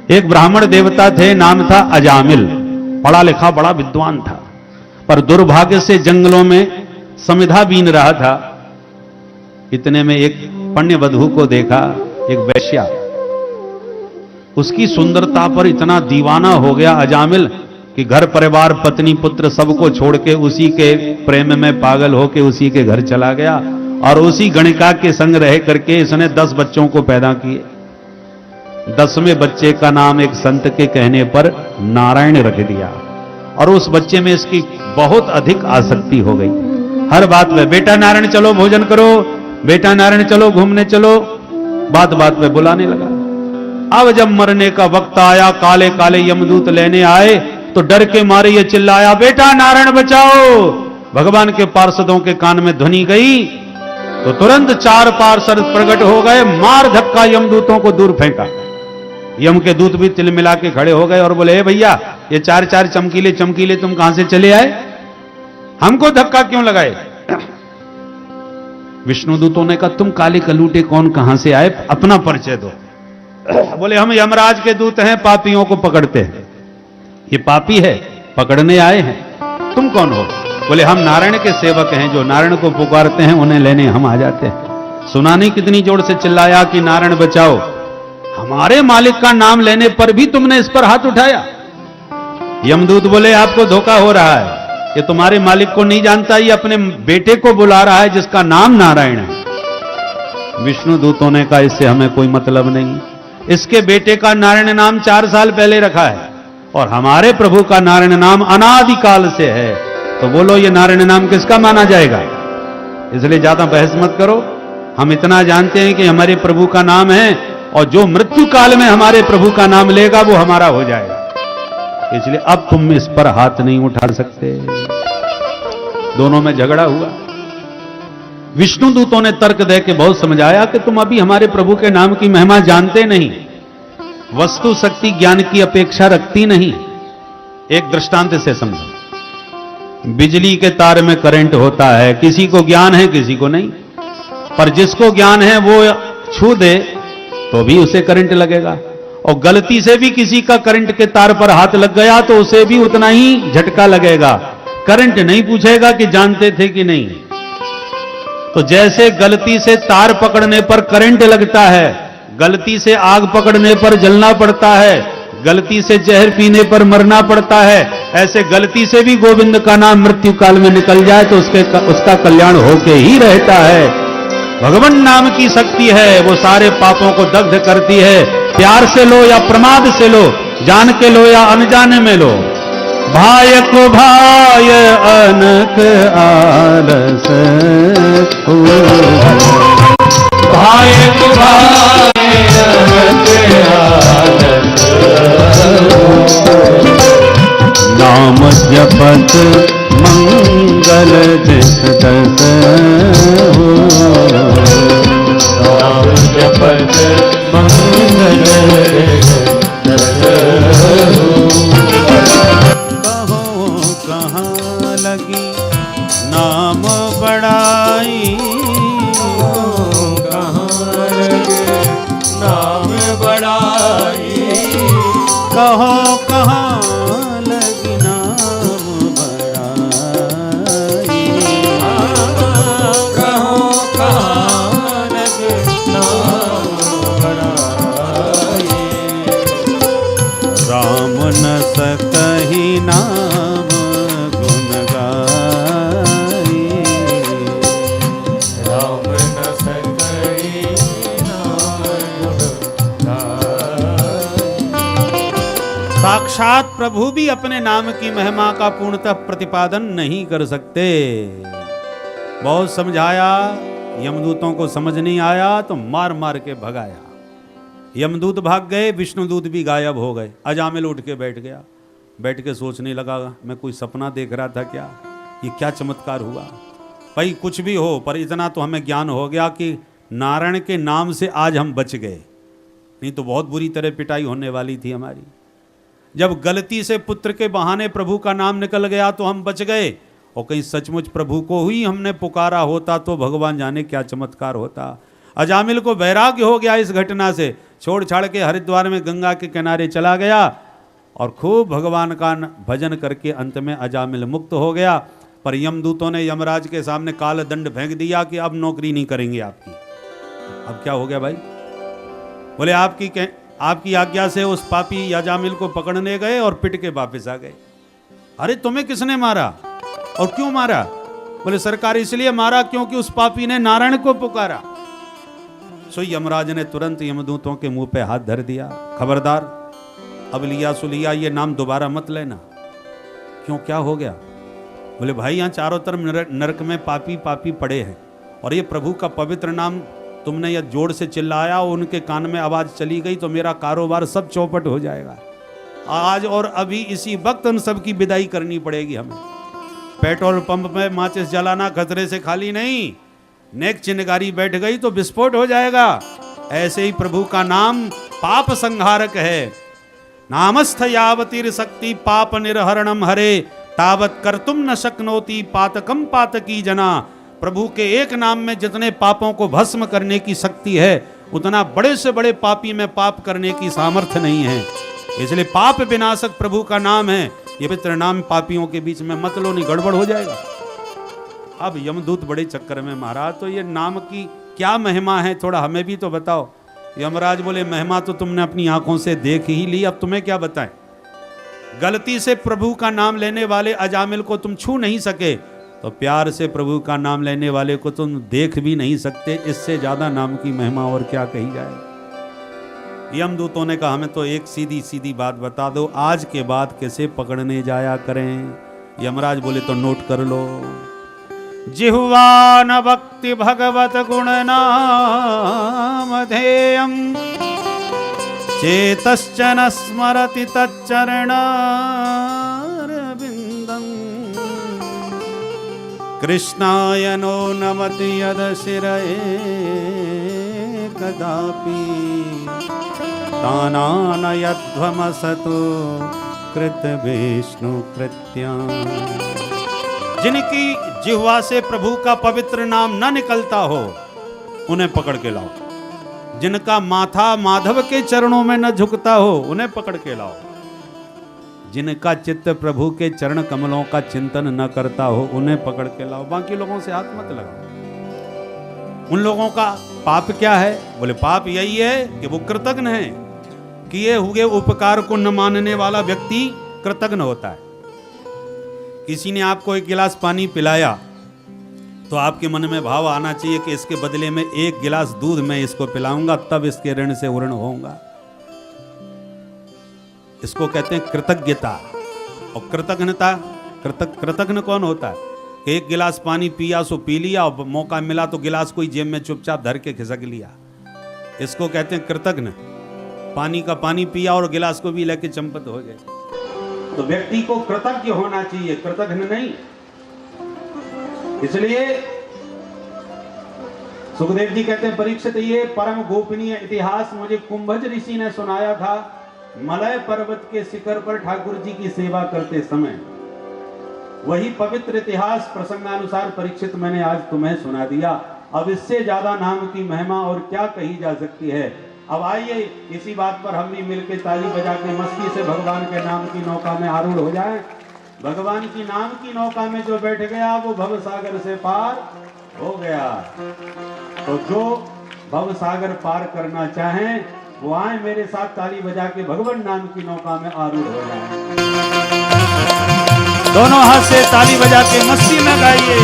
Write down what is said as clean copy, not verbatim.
एक ब्राह्मण देवता थे, नाम था अजामिल। पढ़ा लिखा बड़ा विद्वान था, पर दुर्भाग्य से जंगलों में समिधा बीन रहा था। इतने में एक पुण्य वधू को देखा, एक वैश्या। उसकी सुंदरता पर इतना दीवाना हो गया अजामिल कि घर परिवार पत्नी पुत्र सबको छोड़ के उसी के प्रेम में पागल होके उसी के घर चला गया और उसी गणिका के संग रह करके इसने 10 बच्चों को पैदा किए। 10वें बच्चे का नाम एक संत के कहने पर नारायण रख दिया और उस बच्चे में इसकी बहुत अधिक आसक्ति हो गई। हर बात में बेटा नारायण चलो भोजन करो, बेटा नारायण चलो घूमने चलो, बात बात में बुलाने लगा। अब जब मरने का वक्त आया, काले काले यमदूत लेने आए तो डर के मारे ये चिल्लाया, बेटा नारायण बचाओ। भगवान के पार्षदों के कान में ध्वनि गई तो तुरंत 4 पार्षद प्रकट हो गए, मार धक्का यमदूतों को दूर फेंका। यम के दूत भी तिल मिला के खड़े हो गए और बोले, हे भैया ये 4 चमकीले चमकीले तुम कहां से चले आए, हमको धक्का क्यों लगाए? विष्णु दूतों ने कहा, तुम काले कलूटे कौन, कहां से आए, अपना परिचय दो। बोले, हम यमराज के दूत हैं, पापियों को पकड़ते हैं। ये पापी है, पकड़ने आए हैं। तुम कौन हो? बोले, हम नारायण के सेवक हैं, जो नारायण को पुकारते हैं उन्हें लेने हम आ जाते हैं। सुना नहीं कितनी जोर से चिल्लाया कि नारायण बचाओ। हमारे मालिक का नाम लेने पर भी तुमने इस पर हाथ उठाया। यमदूत बोले, आपको धोखा हो रहा है, ये तुम्हारे मालिक को नहीं जानता, ये अपने बेटे को बुला रहा है जिसका नाम नारायण है। विष्णु दूतों ने कहा, इससे हमें कोई मतलब नहीं, इसके बेटे का नारायण नाम 4 साल पहले रखा है और हमारे प्रभु का नारायण नाम अनादिकाल से है। तो बोलो ये नारायण नाम किसका माना जाएगा? इसलिए ज्यादा बहस मत करो। हम इतना जानते हैं कि हमारे प्रभु का नाम है और जो मृत्यु काल में हमारे प्रभु का नाम लेगा वो हमारा हो जाएगा। इसलिए अब तुम इस पर हाथ नहीं उठा सकते। दोनों में झगड़ा हुआ। विष्णु दूतों ने तर्क दे के बहुत समझाया कि तुम अभी हमारे प्रभु के नाम की महिमा जानते नहीं, वस्तु शक्ति ज्ञान की अपेक्षा रखती नहीं। एक दृष्टांत से समझो। बिजली के तार में करंट होता है, किसी को ज्ञान है किसी को नहीं, पर जिसको ज्ञान है वो छू दे तो भी उसे करंट लगेगा और गलती से भी किसी का करंट के तार पर हाथ लग गया तो उसे भी उतना ही झटका लगेगा। करंट नहीं पूछेगा कि जानते थे कि नहीं। तो जैसे गलती से तार पकड़ने पर करंट लगता है, गलती से आग पकड़ने पर जलना पड़ता है, गलती से जहर पीने पर मरना पड़ता है, ऐसे गलती से भी गोविंद का नाम मृत्यु काल में निकल जाए तो उसका कल्याण होके ही रहता है। भगवान नाम की शक्ति है, वो सारे पापों को दग्ध करती है। प्यार से लो या प्रमाद से लो, जान के लो या अनजाने में लो। भाय को भाय अनक आलस, भाय को भाय अनक आलस, नाम जपत मंगल दिस दस हो, नाम जपत मंगल दिस दस हो। कहो कहाँ लगी नाम बड़ाई, कहाँ लगे नाम बड़ाई, कहो कहाँ लगी नाम बड़ाई, कहो कहाँ लगे नाम बड़ाई। राम न सकहि नाम गुण गाई, राम न सकहि नाम गुण गाई। साक्षात प्रभु भी अपने नाम की महिमा का पूर्णतः प्रतिपादन नहीं कर सकते। बहुत समझाया, यमदूतों को समझ नहीं आया तो मार मार के भगाया। यमदूत भाग गए, विष्णुदूत भी गायब हो गए। अजामिल उठ के बैठ गया, बैठ के सोचने लगा, मैं कोई सपना देख रहा था क्या, ये क्या चमत्कार हुआ। भाई कुछ भी हो, पर इतना तो हमें ज्ञान हो गया कि नारायण के नाम से आज हम बच गए, नहीं तो बहुत बुरी तरह पिटाई होने वाली थी हमारी। जब गलती से पुत्र के बहाने प्रभु का नाम निकल गया तो हम बच गए, और कहीं सचमुच प्रभु को ही हमने पुकारा होता तो भगवान जाने क्या चमत्कार होता। अजामिल को वैराग्य हो गया इस घटना से, छोड़ छाड़ के हरिद्वार में गंगा के किनारे चला गया और खूब भगवान का भजन करके अंत में अजामिल मुक्त हो गया। पर यमदूतों ने यमराज के सामने काल दंड फेंक दिया कि अब नौकरी नहीं करेंगे आपकी। अब क्या हो गया भाई? बोले आपकी आज्ञा से उस पापी अजामिल को पकड़ने गए और पिट के वापस आ गए। अरे तुम्हें किसने मारा और क्यों मारा? बोले सरकार इसलिए मारा क्योंकि उस पापी ने नारायण को पुकारा। सो यमराज ने तुरंत यमदूतों के मुंह पे हाथ धर दिया, खबरदार अब लिया सुलिया ये नाम दोबारा मत लेना। क्यों, क्या हो गया? बोले भाई यहाँ चारों तरफ नरक में पापी पापी पड़े हैं और ये प्रभु का पवित्र नाम तुमने यह जोर से चिल्लाया और उनके कान में आवाज चली गई तो मेरा कारोबार सब चौपट हो जाएगा। आज और अभी इसी वक्त उन सब की विदाई करनी पड़ेगी हमें। पेट्रोल पंप में माचिस जलाना खतरे से खाली नहीं, नेक चिनगारी बैठ गई तो विस्फोट हो जाएगा। ऐसे ही प्रभु का नाम पाप संहारक है। नामस्थ यावतीर शक्ति पाप निर्हरणम हरे तावत करतुम न शक्नोति पातकम पातकी जना। प्रभु के एक नाम में जितने पापों को भस्म करने की शक्ति है उतना बड़े से बड़े पापी में पाप करने की सामर्थ्य नहीं है। इसलिए पाप विनाशक प्रभु का नाम है। ये पवित्र नाम पापियों के बीच में मत लो, नहीं गड़बड़ हो जाएगा। अब यमदूत बड़े चक्कर में मारा तो ये नाम की क्या महिमा है, थोड़ा हमें भी तो बताओ। यमराज बोले महिमा तो तुमने अपनी आंखों से देख ही ली, अब तुम्हें क्या बताएं। गलती से प्रभु का नाम लेने वाले अजामिल को तुम छू नहीं सके तो प्यार से प्रभु का नाम लेने वाले को तुम देख भी नहीं सकते। इससे ज्यादा नाम की महिमा और क्या कही जाए। यमदूतों ने कहा हमें तो एक सीधी सीधी बात बता दो, आज के बाद कैसे पकड़ने जाया करें। यमराज बोले तो नोट कर लो। जिह्वा न भक्ति भगवत गुण नाम ध्येयम् चेतश्च न स्मरति तच्चरणारविन्दम् कृष्णाय नो नमति यद शिरये कदापि तानानयध्वमसतो कृत विष्णु कृत्या। जिनकी जिह्वा से प्रभु का पवित्र नाम न निकलता हो उन्हें पकड़ के लाओ। जिनका माथा माधव के चरणों में न झुकता हो उन्हें पकड़ के लाओ। जिनका चित्त प्रभु के चरण कमलों का चिंतन न करता हो उन्हें पकड़ के लाओ। बाकी लोगों से हाथ मत लगाओ। उन लोगों का पाप क्या है? बोले पाप यही है कि वो कृतज्ञ है। किए हुए उपकार को न मानने वाला व्यक्ति कृतज्ञ होता है। किसी ने आपको एक गिलास पानी पिलाया तो आपके मन में भाव आना चाहिए कि इसके बदले में एक गिलास दूध मैं इसको पिलाऊंगा तब इसके ऋण से उऋण होऊंगा। इसको कहते हैं कृतज्ञता। और कृतज्ञता, कृतज्ञ कौन होता है कि एक गिलास पानी पिया सो पी लिया और मौका मिला तो गिलास कोई जेब में चुपचाप धर के खिसक लिया। इसको कहते हैं कृतज्ञ। पानी का पानी पिया और गिलास को भी लेके चंपत हो गए। तो व्यक्ति को कृतज्ञ होना चाहिए, कृतज्ञ नहीं। इसलिए सुखदेव जी कहते हैं परीक्षित ये परम गोपनीय इतिहास मुझे कुंभज ऋषि ने सुनाया था मलय पर्वत के शिखर पर ठाकुर जी की सेवा करते समय। वही पवित्र इतिहास प्रसंगानुसार परीक्षित मैंने आज तुम्हें सुना दिया। अब इससे ज्यादा नाम की महिमा और क्या कही जा सकती है। अब आइए इसी बात पर हम भी मिलकर ताली बजा के मस्ती से भगवान के नाम की नौका में आरूढ़ हो जाएं। भगवान की नाम की नौका में जो बैठ गया वो भव सागर से पार हो गया। तो जो भव सागर पार करना चाहें वो आए मेरे साथ ताली बजा के भगवान नाम की नौका में आरूढ़ हो जाएं। दोनों हाथ से ताली बजा के मस्ती में गाइए।